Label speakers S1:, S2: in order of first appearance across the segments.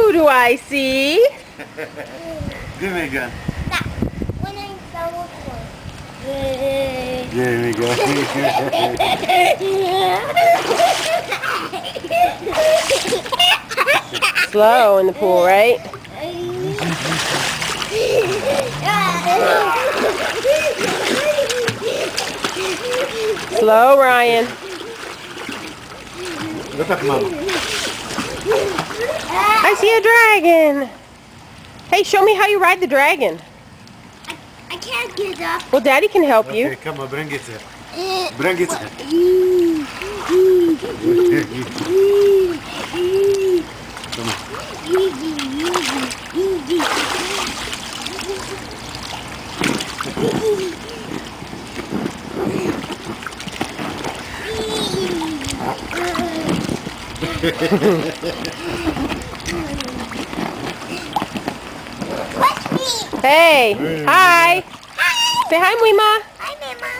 S1: Who do I see?
S2: Give me a gun.
S3: That when I double one.
S2: There we go.
S1: Slow in the pool, right? Slow, Ryan.
S2: Look at Mama.
S1: I see a dragon. Hey, show me how you ride the dragon.
S3: I can't get up.
S1: Well, Daddy can help
S2: Okay,
S1: you.
S2: come on, bring it here. Bring it here. Come on.
S3: Watch me.
S1: Hey, hi. Say hi, Muima.
S3: Hi, Mama.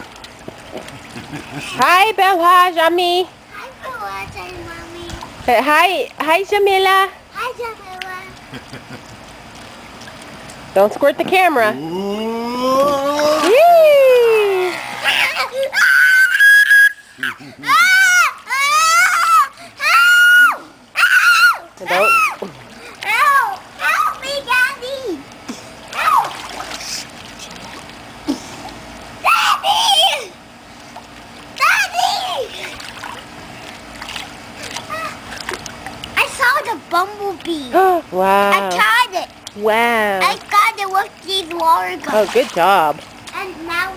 S1: Hi, Belha, Jami.
S3: Hi, Fawaz and Mommy.
S1: Hi, Jamila.
S3: Hi, Jamila.
S1: Don't squirt the camera.
S2: Ooh.
S1: Yee! Don't.
S3: Help me, Daddy. Help. Daddy. I saw the bumblebee. I
S1: Wow.
S3: caught it.
S1: Wow.
S3: I caught it with these water guns.
S1: Oh, good job.
S3: And now,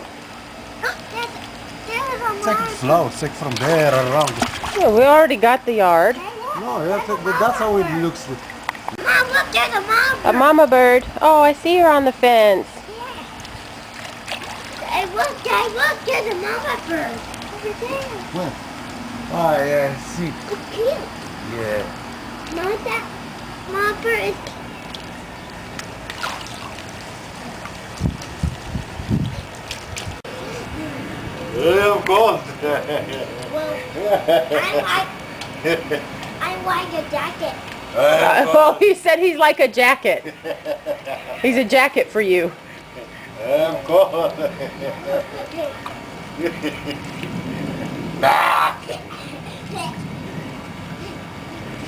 S3: look, there's a
S2: Take it slow. Take from there around.
S1: Yeah, we already got the yard.
S2: No, that's how it looks.
S3: Mom, look, there's a mom.
S1: A mama bird. Oh, I see her on the fence.
S3: Hey, look, there's a mama bird. Over there.
S2: Where? Ah, yeah, see.
S3: Look cute.
S2: Yeah.
S3: Not that mama bird is.
S2: Yeah, of course.
S3: Well, I like a jacket.
S1: Oh, he said he's like a jacket. He's a jacket for you.
S2: Of course.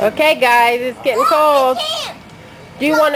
S1: Okay, guys, it's getting cold.
S3: I can't.
S1: Do you want